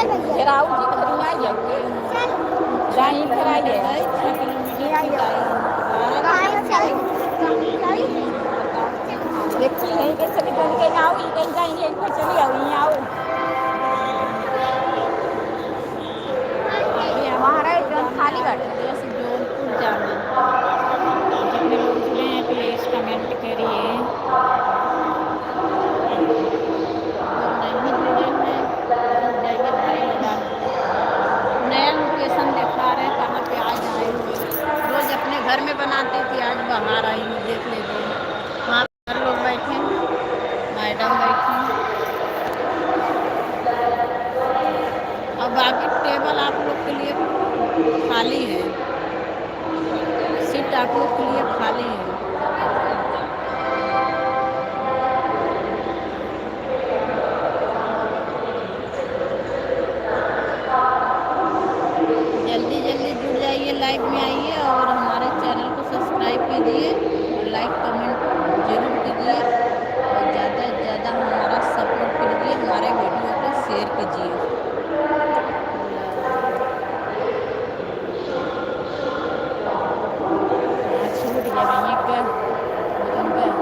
घेराऊ जी खड़ी आई है दाई फिर आई है 6 किलोमीटर की दाई देखो यहीं के चली बन के आओ कहीं जाएंगे यहीं पर चली आओ यहीं आओ अभी वहाँ हमको रहे तो ट्रेन जाना है खाली बाटे अयोध्या से जौनपुर जाना है। जितने लोग जुड़े हैं प्लीज़ कमेंट करिए। जो नहीं जुड़े हैं जुड़ जाइए भाई लोग। नया लोकेशन दिखा रहे हैं कहाँ पे आज आए हुए। रोज अपने घर में बनाती थी आज बाहर आई हूँ देख लीजिए। वहाँ पर लोग बैठे हैं मैडम बैठी हैं और बाकी टेबल आप लोग के लिए खाली है। सीट आप लोग के लिए खाली है। जल्दी जल्दी जुड़ जाइए लाइव में आइए और हमारे चैनल को सब्सक्राइब कीजिए और लाइक कमेंट ज़रूर कीजिए और ज़्यादा से ज़्यादा हमारा सपोर्ट कीजिए हमारे वीडियो को शेयर कीजिए। हाँ छूट गया भैया का लेकिन हाँ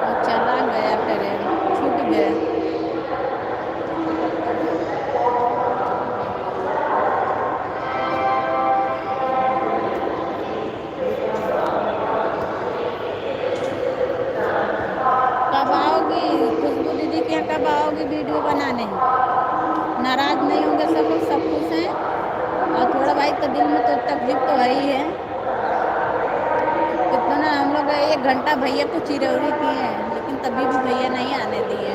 वो चला गया ट्रेन छूट गया। कब आओगी खुशबू दीदी के यहाँ कब आओगी वीडियो बनाने? नाराज नहीं होंगे सब खुश हैं और थोड़ा भाई तो दिल में तो तकलीफ तो है ही है। कितना हम लोग 1 घंटा भैया को चिरौरी किए हैं लेकिन तभी भी भैया नहीं आने दिए।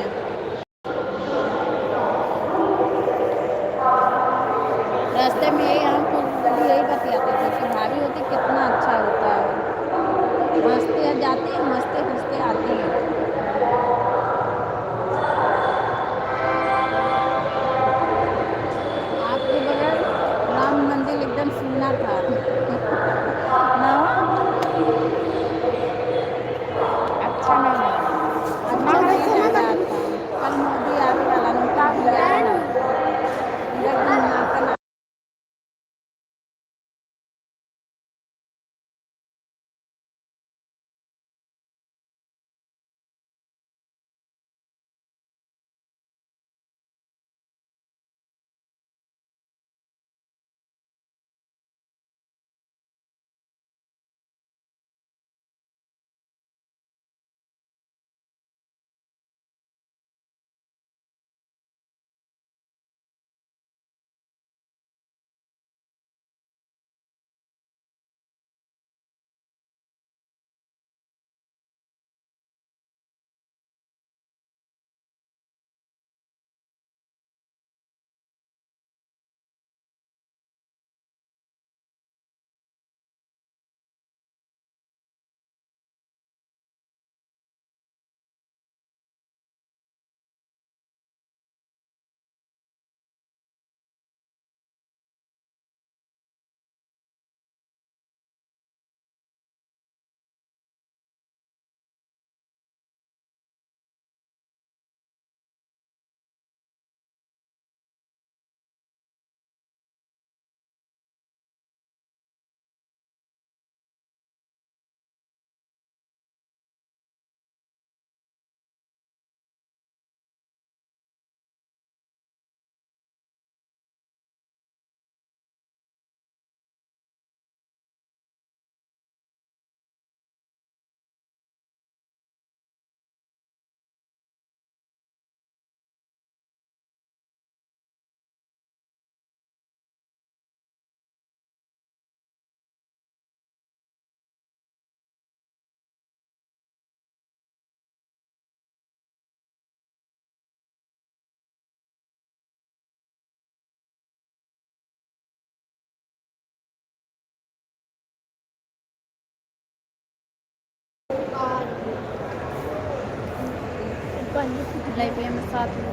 रास्ते में यही हम खुशबू दीदी यही बतियाते थे कि भाभी होती कितना अच्छा होता है। हंसते जाती है हंसते हंसते आती है। आपके बगैर राम मंदिर एकदम सुनना था ना। अच्छा नहीं लगा अच्छा नहीं लग रहा था। कल मोदी आवे वाला नीतीश जी आए हैं पूरा एकदम नाता लाइफ में साथ में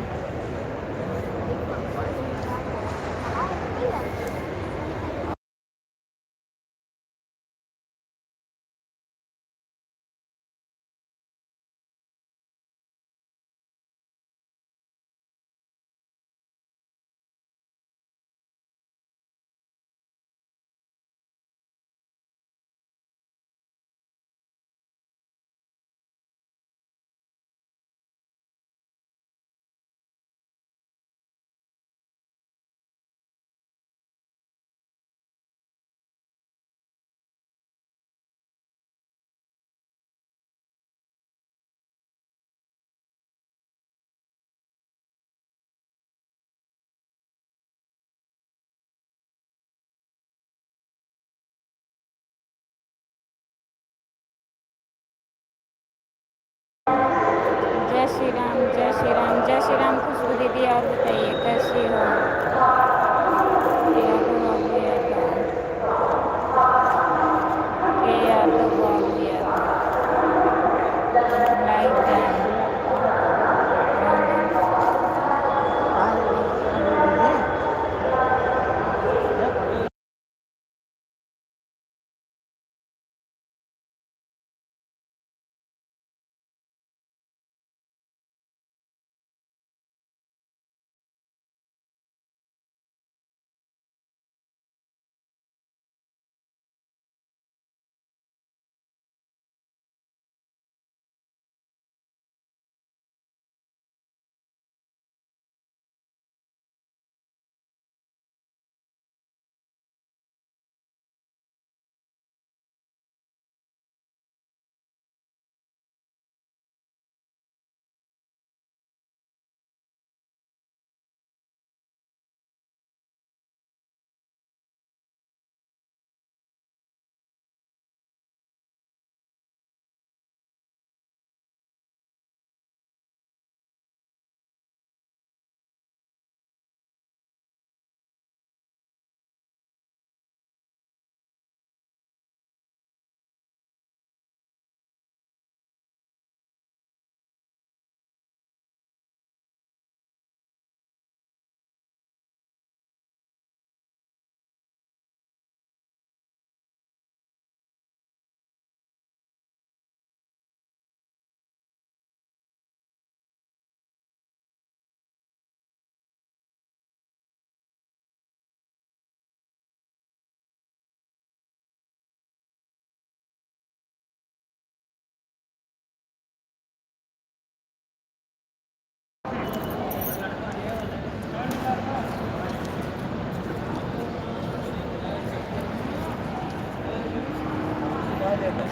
जय श्री राम, जय श्री राम खुशबू दीदी। और बताइए कैसी हो? यादव बाबू यादव लाइक दैम।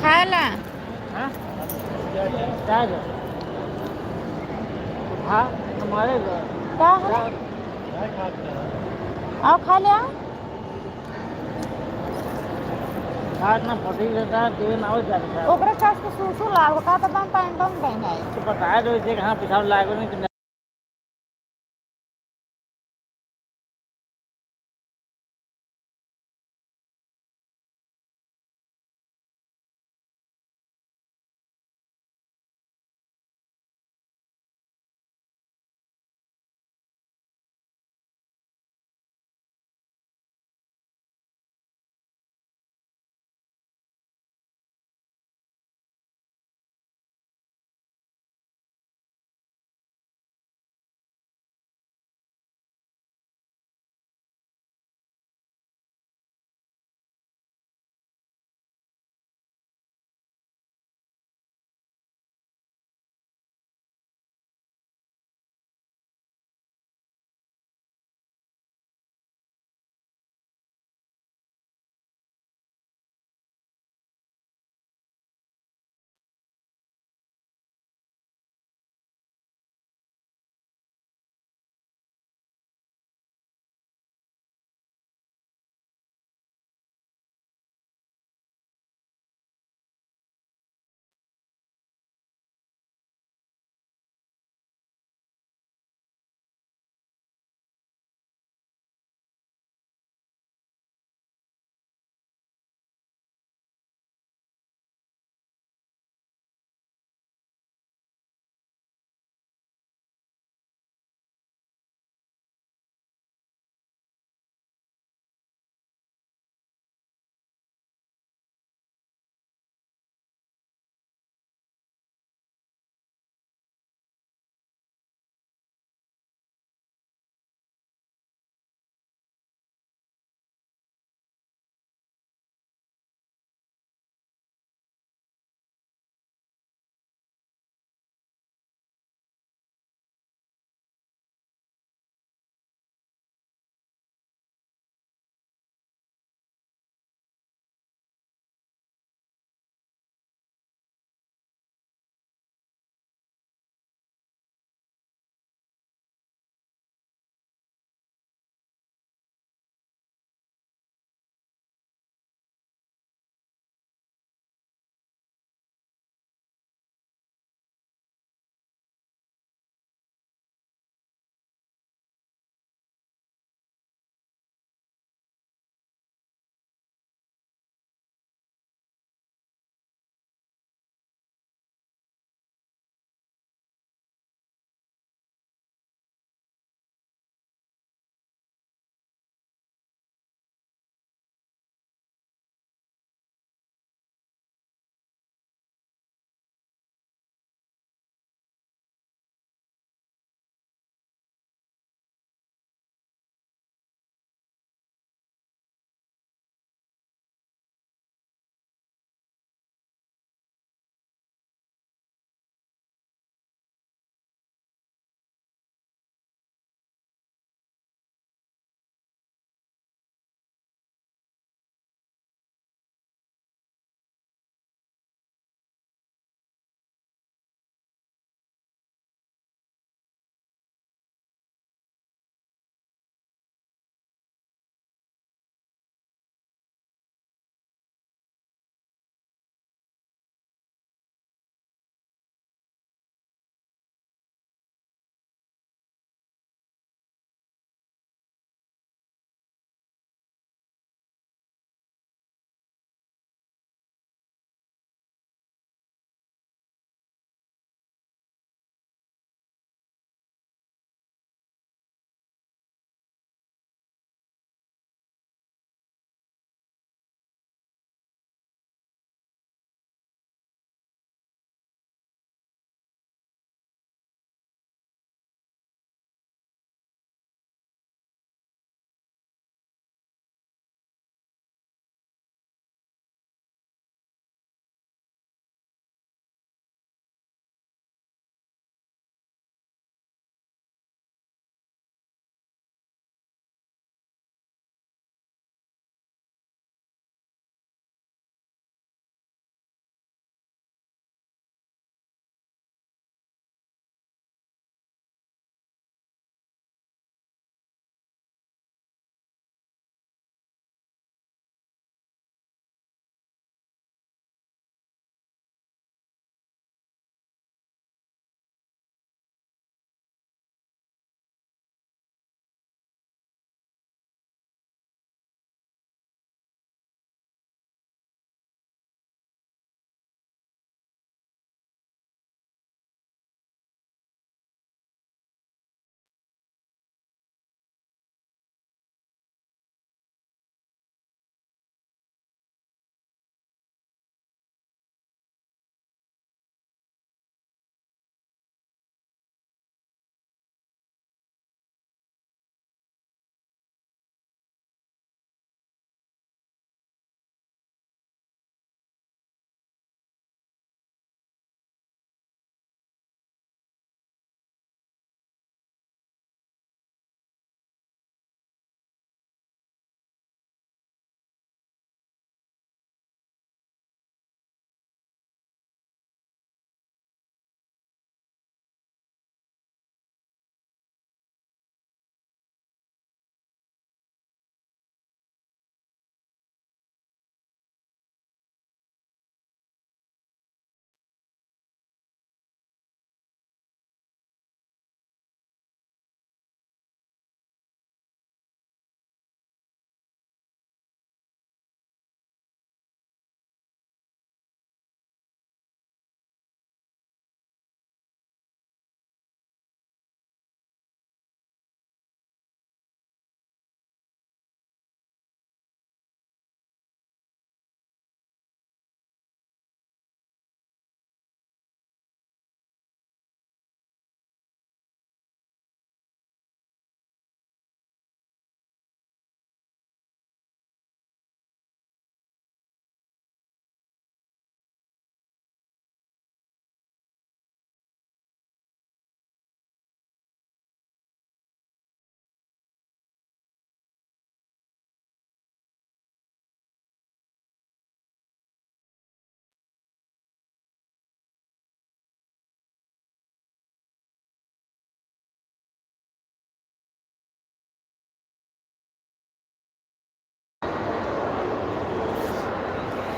खाला हमारे घर का है? आओ खा लिया। ना फटी रहता है तेल ना हो जाता है ओकरे कास के सूसू लाग का तो बम पैंटम पहनाए। तो बताया तो इसे कहाँ पिछाड़ लागो नहीं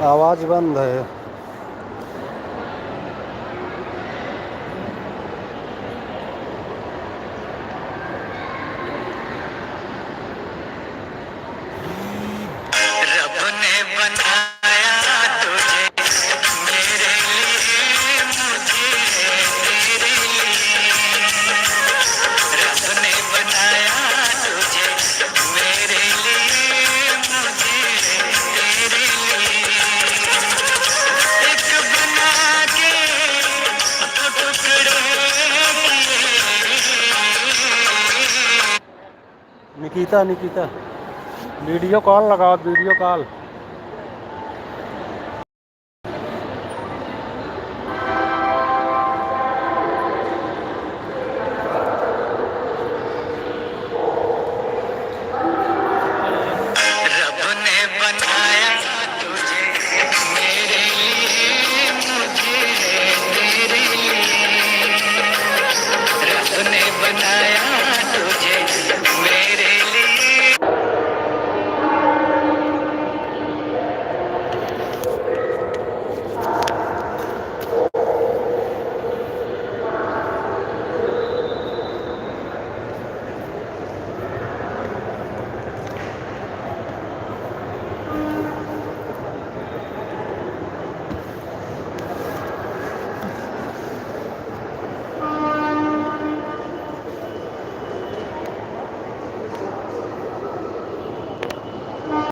आवाज़ बंद है। रब ने बनाया तुझे मेरे लिए, मुझे तेरे लिए। रब ने बनाया तुझे मेरे लिए, मुझे तेरे लिए। एक बना के दो टुकड़े किए। निकिता, निकिता वीडियो कॉल लगाओ, वीडियो कॉल।